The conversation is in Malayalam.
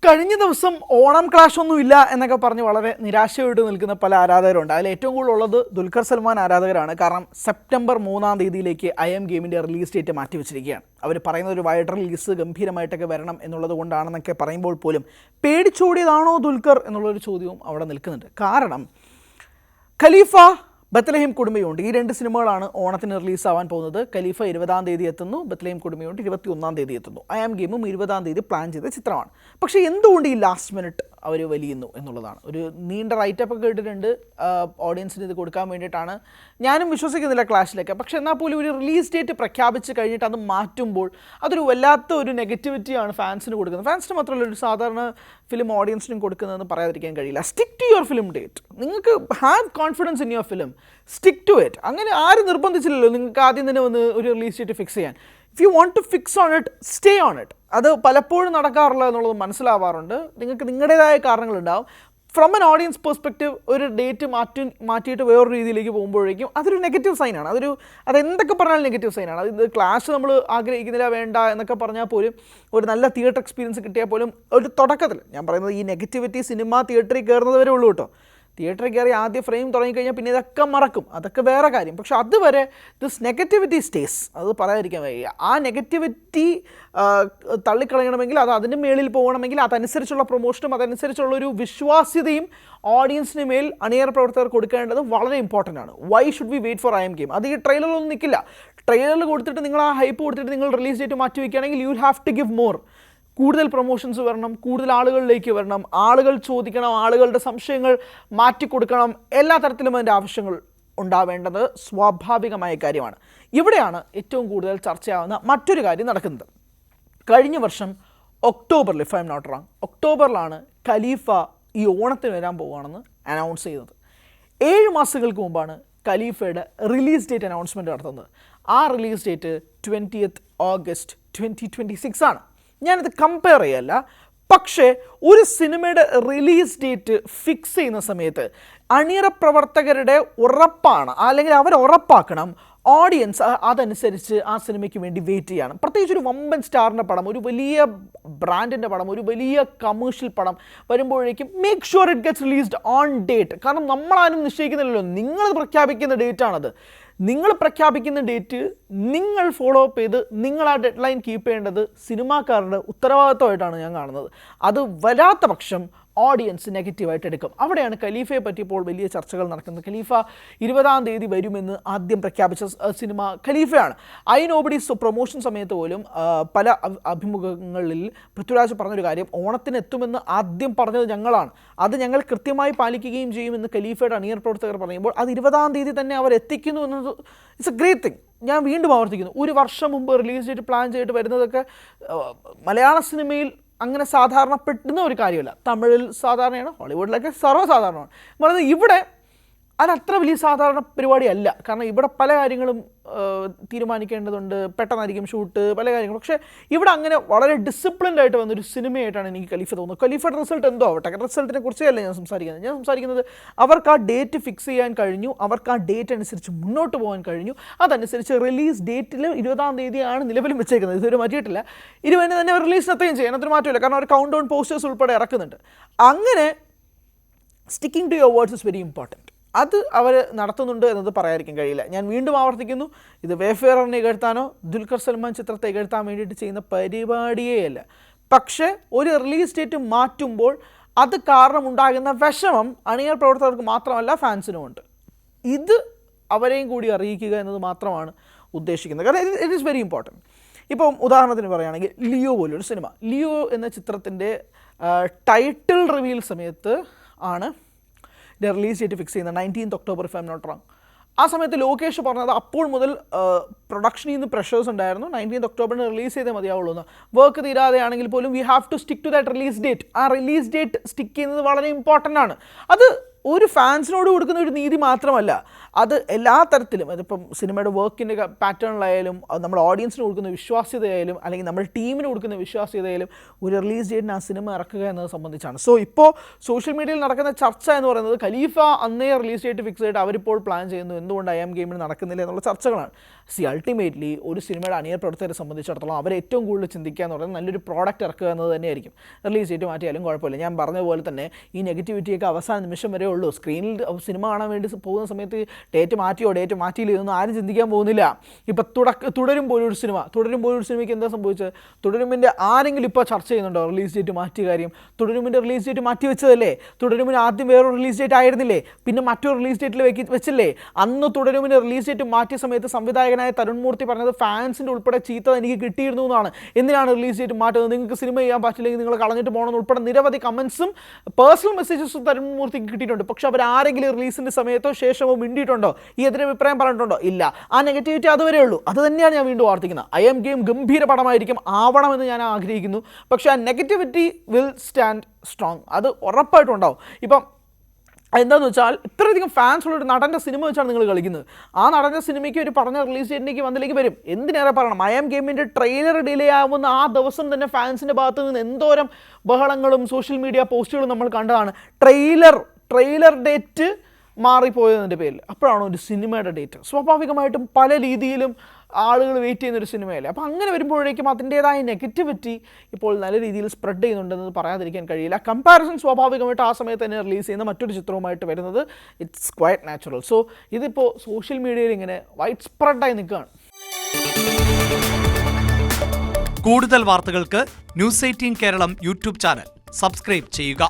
കഴിഞ്ഞ ദിവസം ഓണം ക്ലാഷ് ഒന്നുമില്ല എന്നൊക്കെ പറഞ്ഞ് വളരെ നിരാശയോട്ട് നിൽക്കുന്ന പല ആരാധകരുണ്ട്. അതിൽ ഏറ്റവും കൂടുതൽ ഉള്ളത് ദുൽഖർ സൽമാൻ ആരാധകരാണ്. കാരണം സെപ്റ്റംബർ 3-ാം തീയതിയിലേക്ക് IM ഗെയിമിൻ്റെ റിലീസ് ഡേറ്റ് മാറ്റിവെച്ചിരിക്കുകയാണ്. അവർ പറയുന്ന ഒരു വൈഡ് റിലീസ് ഗംഭീരമായിട്ടൊക്കെ വരണം എന്നുള്ളത് കൊണ്ടാണെന്നൊക്കെ പറയുമ്പോൾ പോലും പേടിച്ചോടിയതാണോ ദുൽഖർ എന്നുള്ളൊരു ചോദ്യവും അവിടെ നിൽക്കുന്നുണ്ട്. കാരണം ഖലീഫ, ബത്ലഹേം കുടുംബയുണ്ട്, ഈ രണ്ട് സിനിമകളാണ് ഓണത്തിന് റിലീസാവാൻ പോകുന്നത്. ഖലീഫ 20-ാം തീയതി എത്തുന്നു, ബത്ലഹേം കുടുംബയുണ്ട് 21-ാം തീയതി എത്തുന്നു. IM ഗെയിമും 20-ാം തീയതി പ്ലാൻ ചെയ്ത ചിത്രമാണ്. പക്ഷേ എന്തുകൊണ്ട് ഈ ലാസ്റ്റ് മിനിറ്റ് അവർ വലിയുന്നു എന്നുള്ളതാണ്. ഒരു നീണ്ട റൈറ്റപ്പ് ഒക്കെ ഇട്ടിട്ടുണ്ട്, ഓഡിയൻസിന് ഇത് കൊടുക്കാൻ വേണ്ടിയിട്ടാണ്. ഞാനും വിശ്വസിക്കുന്നില്ല ക്ലാഷിലൊക്കെ. പക്ഷേ എന്നാൽ പോലും ഒരു റിലീസ് ഡേറ്റ് പ്രഖ്യാപിച്ച് കഴിഞ്ഞിട്ട് അത് മാറ്റുമ്പോൾ അതൊരു വല്ലാത്ത ഒരു നെഗറ്റിവിറ്റിയാണ് ഫാൻസിന് കൊടുക്കുന്നത്. ഫാൻസിന് മാത്രമല്ല, ഒരു സാധാരണ ഫിലിം ഓഡിയൻസിനും കൊടുക്കുന്നതെന്ന് പറയാതിരിക്കാൻ കഴിയില്ല. Stick to your film date. നിങ്ങൾക്ക് have confidence in your film, stick to it. അങ്ങനെ ആരും നിർബന്ധിച്ചില്ലല്ലോ നിങ്ങൾക്ക് ആദ്യം തന്നെ വന്ന് ഒരു റിലീസ് ഡേറ്റ് ഫിക്സ് ചെയ്യാൻ. If you want to fix on it, stay on it. അത് പലപ്പോഴും നടക്കാറില്ല എന്നുള്ളത് മനസ്സിലാവാറുണ്ട്. നിങ്ങൾക്ക് നിങ്ങളുടേതായ കാരണങ്ങളുണ്ടാവും. ഫ്രം എൻ ഓഡിയൻസ് പെർസ്പെക്റ്റീവ് ഒരു ഡേറ്റ് മാറ്റിയിട്ട് വേറൊരു രീതിയിലേക്ക് പോകുമ്പോഴേക്കും അതൊരു നെഗറ്റീവ് സൈനാണ്. അതെന്തൊക്കെ പറഞ്ഞാലും നെഗറ്റീവ് സൈനാണ്. ഇത് ക്ലാഷ് നമ്മൾ ആഗ്രഹിക്കുന്നില്ല, വേണ്ട എന്നൊക്കെ പറഞ്ഞാൽ പോലും, ഒരു നല്ല തിയേറ്റർ എക്സ്പീരിയൻസ് കിട്ടിയാൽ പോലും, ഒരു തുടക്കത്തിൽ ഞാൻ പറയുന്നത് ഈ നെഗറ്റിവിറ്റി സിനിമ തിയേറ്ററിൽ കയറുന്നത് വരെ ഉള്ളൂ കേട്ടോ. തിയേറ്ററിൽ കയറി ആദ്യ ഫ്രെയിം തുടങ്ങിക്കഴിഞ്ഞാൽ പിന്നെ ഇതൊക്കെ മറക്കും, അതൊക്കെ വേറെ കാര്യം. പക്ഷെ അതുവരെ ദിസ് നെഗറ്റിവിറ്റി സ്റ്റേസ്, അത് പറയാതിരിക്കാൻ വയ്യ. ആ നെഗറ്റിവിറ്റി തള്ളിക്കളയണമെങ്കിൽ, അത് അതിൻ്റെ മേളിൽ പോകണമെങ്കിൽ അതനുസരിച്ചുള്ള പ്രൊമോഷനും അതനുസരിച്ചുള്ളൊരു വിശ്വാസ്യതയും ഓഡിയൻസിന് മേൽ അണിയറ പ്രവർത്തകർ കൊടുക്കേണ്ടത് വളരെ ഇമ്പോർട്ടൻ്റ് ആണ്. Why should we wait for IM game? അത് ഈ ട്രെയിലറിലൊന്നും നിൽക്കില്ല. ട്രെയിലറിൽ കൊടുത്തിട്ട് നിങ്ങൾ ആ ഹൈപ്പ് കൊടുത്തിട്ട് നിങ്ങൾ റിലീസ് ഡേറ്റ് മാറ്റി വയ്ക്കുകയാണെങ്കിൽ you will have to give more. കൂടുതൽ പ്രൊമോഷൻസ് വരണം, കൂടുതൽ ആളുകളിലേക്ക് വരണം, ആളുകൾ ചോദിക്കണം, ആളുകളുടെ സംശയങ്ങൾ മാറ്റിക്കൊടുക്കണം. എല്ലാ തരത്തിലും അതിൻ്റെ ആവശ്യങ്ങൾ ഉണ്ടാവേണ്ടത് സ്വാഭാവികമായ കാര്യമാണ്. ഇവിടെയാണ് ഏറ്റവും കൂടുതൽ ചർച്ചയാവുന്ന മറ്റൊരു കാര്യം നടക്കുന്നത്. കഴിഞ്ഞ വർഷം ഒക്ടോബറിൽ, if I'm not wrong, ഒക്ടോബറിലാണ് ഖലീഫ ഈ ഓണത്തിന് വരാൻ പോവുകയാണെന്ന് അനൗൺസ് ചെയ്യുന്നത്. 7 മാസങ്ങൾക്ക് മുമ്പാണ് ഖലീഫയുടെ റിലീസ് ഡേറ്റ് അനൗൺസ്മെൻറ്റ് നടത്തുന്നത്. ആ റിലീസ് ഡേറ്റ് 20th August 2026 ആണ്. ഞാനിത് കമ്പയർ ചെയ്യല്ല. പക്ഷേ ഒരു സിനിമയുടെ റിലീസ് ഡേറ്റ് ഫിക്സ് ചെയ്യുന്ന സമയത്ത് അണിയറ പ്രവർത്തകരുടെ ഉറപ്പാണ്, അല്ലെങ്കിൽ അവർ ഉറപ്പാക്കണം ഓഡിയൻസ് അതനുസരിച്ച് ആ സിനിമയ്ക്ക് വേണ്ടി വെയിറ്റ് ചെയ്യണം. പ്രത്യേകിച്ച് ഒരു വമ്പൻ സ്റ്റാറിൻ്റെ പടം, ഒരു വലിയ ബ്രാൻഡിൻ്റെ പടം, ഒരു വലിയ കമേഴ്ഷ്യൽ പടം വരുമ്പോഴേക്കും make sure it gets released on date. കാരണം നമ്മളാരും നിശ്ചയിക്കുന്നില്ലല്ലോ, നിങ്ങൾ പ്രഖ്യാപിക്കുന്ന ഡേറ്റാണത്. നിങ്ങൾ പ്രഖ്യാപിക്കുന്ന ഡേറ്റ് നിങ്ങൾ ഫോളോ അപ്പ് ചെയ്ത് നിങ്ങൾ ആ ഡെഡ് ലൈൻ കീപ്പ് ചെയ്യേണ്ടത് സിനിമാക്കാരുടെ ഉത്തരവാദിത്വമായിട്ടാണ് ഞാൻ കാണുന്നത്. അത് വരാത്ത പക്ഷം ഓഡിയൻസ് നെഗറ്റീവായിട്ട് എടുക്കും. അവിടെയാണ് ഖലീഫയെ പറ്റി ഇപ്പോൾ വലിയ ചർച്ചകൾ നടക്കുന്നത്. ഖലീഫ 20-ാം തീയതി വരുമെന്ന് ആദ്യം പ്രഖ്യാപിച്ച സിനിമ ഖലീഫയാണ്. ഐ നോബഡീസ് പ്രൊമോഷൻ സമയത്ത് പോലും പല അഭിമുഖങ്ങളിൽ പൃഥ്വിരാജ് പറഞ്ഞൊരു കാര്യം, ഓണത്തിന് എത്തുമെന്ന് ആദ്യം പറഞ്ഞത് ഞങ്ങളാണ്, അത് ഞങ്ങൾ കൃത്യമായി പാലിക്കുകയും ചെയ്യുമെന്ന് ഖലീഫയുടെ അണിയർ പ്രവർത്തകർ പറയുമ്പോൾ അത് 20-ാം തീയതി തന്നെ അവർ എത്തിക്കുന്നു എന്നത് ഇറ്റ്സ് എ ഗ്രേറ്റ് തിങ്. ഞാൻ വീണ്ടും ആവർത്തിക്കുന്നു, ഒരു വർഷം മുമ്പ് റിലീസ് ഡേറ്റ് പ്ലാൻ ചെയ്തിട്ട് വരുന്നതൊക്കെ മലയാള സിനിമയിൽ അങ്ങനെ സാധാരണപ്പെടുന്ന ഒരു കാര്യമല്ല. തമിഴിൽ സാധാരണയാണ്, ഹോളിവുഡിലൊക്കെ സർവ്വസാധാരണമാണ്. പറയുന്നത് ഇവിടെ അതത്ര വലിയ സാധാരണ പരിപാടിയല്ല. കാരണം ഇവിടെ പല കാര്യങ്ങളും തീരുമാനിക്കേണ്ടതുണ്ട്, പെട്ടെന്നായിരിക്കും ഷൂട്ട്, പല കാര്യങ്ങളും. പക്ഷേ ഇവിടെ അങ്ങനെ വളരെ ഡിസിപ്ലിൻഡ് ആയിട്ട് വന്നൊരു സിനിമയായിട്ടാണ് എനിക്ക് ഖലീഫ തോന്നുന്നത്. ഖലീഫയുടെ റിസൾട്ട് എന്തോ ആവട്ടെ, റിസൾട്ടിനെ കുറിച്ചല്ല ഞാൻ സംസാരിക്കുന്നത്. അവർക്ക് ആ ഡേറ്റ് ഫിക്സ് ചെയ്യാൻ കഴിഞ്ഞു, അവർക്ക് ആ ഡേറ്റ് അനുസരിച്ച് മുന്നോട്ട് പോകാൻ കഴിഞ്ഞു. അതനുസരിച്ച് റിലീസ് ഡേറ്റിൽ 20-ാം തീയതിയാണ് നിലവിലും വെച്ചേക്കുന്നത്, ഇതൊരു മാറ്റിയിട്ടില്ല. 20-ന് തന്നെ അവർ റിലീസിനെത്തുകയും ചെയ്യും, അതിനൊരു മാറ്റമില്ല. കാരണം അവർ കൗണ്ട് ഡൗൺ പോസ്റ്റേഴ്സ് ഉൾപ്പെടെ ഇറക്കുന്നുണ്ട്. അങ്ങനെ sticking to your words is very important. അത് അവർ നടത്തുന്നുണ്ട് എന്നത് പറയാതിരിക്കാൻ കഴിയില്ല. ഞാൻ വീണ്ടും ആവർത്തിക്കുന്നു, ഇത് വേഫെയറിനെ ഇകഴ്ത്താനോ ദുൽഖർ സൽമാൻ ചിത്രത്തെ ഇകഴ്ത്താൻ വേണ്ടിയിട്ട് ചെയ്യുന്ന പരിപാടിയേ അല്ല. പക്ഷേ ഒരു റിലീസ് ഡേറ്റ് മാറ്റുമ്പോൾ അത് കാരണം ഉണ്ടാകുന്ന വിഷമം അണിയർ പ്രവർത്തകർക്ക് മാത്രമല്ല ഫാൻസിനുമുണ്ട്. ഇത് അവരെയും കൂടി അറിയിക്കുക എന്നത് മാത്രമാണ് ഉദ്ദേശിക്കുന്നത്. കാരണം ഇറ്റ് ഈസ് വെരി ഇമ്പോർട്ടൻറ്റ്. ഇപ്പം ഉദാഹരണത്തിന് പറയുകയാണെങ്കിൽ ലിയോ പോലൊരു സിനിമ, ലിയോ എന്ന ചിത്രത്തിൻ്റെ ടൈറ്റിൽ റിവീൽ സമയത്ത് ആണ് റിലീസ് ഡേറ്റ് ഫിക്സ് ചെയ്യുന്നത്, 19th October if I'm not wrong. ആ സമയത്ത് ലോകേഷ് പറഞ്ഞത് അപ്പോൾ മുതൽ പ്രൊഡക്ഷനിൽ നിന്ന് പ്രഷേഴ്സ് ഉണ്ടായിരുന്നു, 19th October റിലീസ് ചെയ്തേ മതിയാവുള്ളൂ എന്ന്. വർക്ക് തീരാതെയാണെങ്കിൽ പോലും we have to stick to that release date. ആ റിലീസ് ഡേറ്റ് സ്റ്റിക്ക് ചെയ്യുന്നത് വളരെ ഇമ്പോർട്ടൻ്റ് ആണ്. അത് ഒരു ഫാൻസിനോട് കൊടുക്കുന്ന ഒരു നീതി മാത്രമല്ല, അത് എല്ലാ തരത്തിലും, അതിപ്പം സിനിമയുടെ വർക്കിൻ്റെ പാറ്റേണിലായാലും, നമ്മൾ ഓഡിയൻസിന് കൊടുക്കുന്ന വിശ്വാസ്യതയായാലും, അല്ലെങ്കിൽ നമ്മൾ ടീമിന് കൊടുക്കുന്ന വിശ്വാസ്യതയായാലും ഒരു റിലീസ് ഡേറ്റിന് ആ സിനിമ ഇറക്കുക എന്നത് സംബന്ധിച്ചാണ്. സോ ഇപ്പോൾ സോഷ്യൽ മീഡിയയിൽ നടക്കുന്ന ചർച്ച എന്ന് പറയുന്നത് ഖലീഫ അന്നേ റിലീസ് ഡേറ്റ് ഫിക്സ് ചെയ്തിട്ട് അവരിപ്പോൾ പ്ലാൻ ചെയ്യുന്നു, എന്തുകൊണ്ട് IM ഗെയിമിന് നടക്കുന്നില്ല എന്നുള്ള ചർച്ചകളാണ്. അൾട്ടിമേറ്റ്ലി ഒരു സിനിമയുടെ അണിയർ പ്രവർത്തകരെ സംബന്ധിച്ചിടത്തോളം അവർ ഏറ്റവും കൂടുതൽ ചിന്തിക്കുക എന്ന് പറയുന്നത് നല്ലൊരു പ്രോഡക്റ്റ് ഇറക്കുക എന്നത് തന്നെയായിരിക്കും. റിലീസ് ഡേറ്റ് മാറ്റിയാലും കുഴപ്പമില്ല. ഞാൻ പറഞ്ഞ പോലെ തന്നെ ഈ നെഗറ്റിവിറ്റിയൊക്കെ അവസാന നിമിഷം വരെ ഉള്ളൂ. സ്ക്രീനിൽ സിനിമ കാണാൻ വേണ്ടി പോകുന്ന സമയത്ത് ഡേറ്റ് മാറ്റിയില്ല ഇതൊന്നും ആരും ചിന്തിക്കാൻ പോകുന്നില്ല. ഇപ്പം തുടരും പോലൊരു സിനിമയ്ക്ക് എന്താ സംഭവിച്ചത്? തുടരുമിൻ്റെ ആരെങ്കിലും ഇപ്പോൾ ചർച്ച ചെയ്യുന്നുണ്ടോ റിലീസ് ഡേറ്റ് മാറ്റിയ കാര്യം? തുടരുമിൻ്റെ റിലീസ് ഡേറ്റ് മാറ്റി വെച്ചതല്ലേ? തുടരുമിന് ആദ്യം വേറൊരു റിലീസ് ഡേറ്റ് ആയിരുന്നില്ലേ, പിന്നെ മറ്റൊരു റിലീസ് ഡേറ്റിൽ വെച്ചില്ലേ? അന്ന് തുടരുമിൻ്റെ റിലീസ് ഡേറ്റ് മാറ്റിയ സമയത്ത് സംവിധായകനായ തരുൺ മൂർത്തി പറഞ്ഞത് ഫാൻസിൻ്റെ ഉൾപ്പെടെ ചീത്ത എനിക്ക് കിട്ടിയിരുന്നു എന്നാണ്. എന്തിനാണ് റിലീസ് ഡേറ്റ് മാറ്റുന്നത്? നിങ്ങൾക്ക് സിനിമ ചെയ്യാൻ പറ്റില്ലെങ്കിൽ നിങ്ങൾ കളഞ്ഞിട്ട് പോകണമെന്ന് ഉൾപ്പെടെ നിരവധി കമൻസും പേഴ്സണൽ മെസ്സേജസും തരുൺ മൂർത്തിക്ക് കിട്ടിയിട്ടുണ്ട്. പക്ഷെ അവർ ആരെങ്കിലും റിലീസിൻ്റെ സമയത്തോ ശേഷമോ മിണ്ടിയിട്ടുണ്ടോ? ഈ എതിരഭിപ്രായം പറഞ്ഞിട്ടുണ്ടോ? ഇല്ല. ആ നെഗറ്റിവിറ്റി അതുവരെ ഉള്ളൂ. അത് തന്നെയാണ് ഞാൻ വീണ്ടും ആവർത്തിക്കുന്നത്. IM ഗെയിം ഗംഭീര പടമായിരിക്കും, ആവണമെന്ന് ഞാൻ ആഗ്രഹിക്കുന്നു. പക്ഷേ ആ നെഗറ്റിവിറ്റി വിൽ സ്റ്റാൻഡ് സ്ട്രോങ്, അത് ഉറപ്പായിട്ടും ഉണ്ടാവും. ഇപ്പം എന്താണെന്ന് വെച്ചാൽ ഇത്രയധികം ഫാൻസ് ഉള്ളൊരു നടൻ്റെ സിനിമ വെച്ചാണ് നിങ്ങൾ കളിക്കുന്നത്. ആ നടൻ്റെ സിനിമയ്ക്ക് ഒരു പറഞ്ഞ റിലീസ് ഡേറ്റിലേക്ക് വന്നിലേക്ക് വരും. എന്തിനേറെ പറയണം, IM ഗെയിമിൻ്റെ ട്രെയിലർ ഡിലേ ആവുന്ന ആ ദിവസം തന്നെ ഫാൻസിൻ്റെ ഭാഗത്ത് നിന്ന് എന്തോരം ബഹളങ്ങളും സോഷ്യൽ മീഡിയ പോസ്റ്റുകളും നമ്മൾ കണ്ടതാണ്. ട്രെയിലർ ഡേറ്റ് മാറിപ്പോയതിൻ്റെ പേരിൽ. അപ്പോഴാണ് ഒരു സിനിമയുടെ ഡേറ്റ്. സ്വാഭാവികമായിട്ടും പല രീതിയിലും ആളുകൾ വെയിറ്റ് ചെയ്യുന്നൊരു സിനിമയല്ലേ. അപ്പോൾ അങ്ങനെ വരുമ്പോഴേക്കും അതിൻ്റേതായ നെഗറ്റിവിറ്റി ഇപ്പോൾ നല്ല രീതിയിൽ സ്പ്രെഡ് ചെയ്യുന്നുണ്ടെന്ന് പറയാതിരിക്കാൻ കഴിയില്ല. കമ്പാരിസൺ സ്വാഭാവികമായിട്ട് ആ സമയത്ത് തന്നെ റിലീസ് ചെയ്യുന്ന മറ്റൊരു ചിത്രവുമായിട്ട് വരുന്നത് ഇറ്റ്സ് ക്വയറ്റ് നാച്ചുറൽ. സോ ഇതിപ്പോൾ സോഷ്യൽ മീഡിയയിൽ ഇങ്ങനെ വൈഡ് സ്പ്രെഡായി നിൽക്കുകയാണ്. കൂടുതൽ വാർത്തകൾക്ക് News 18 Keralam YouTube channel subscribe ചെയ്യുക.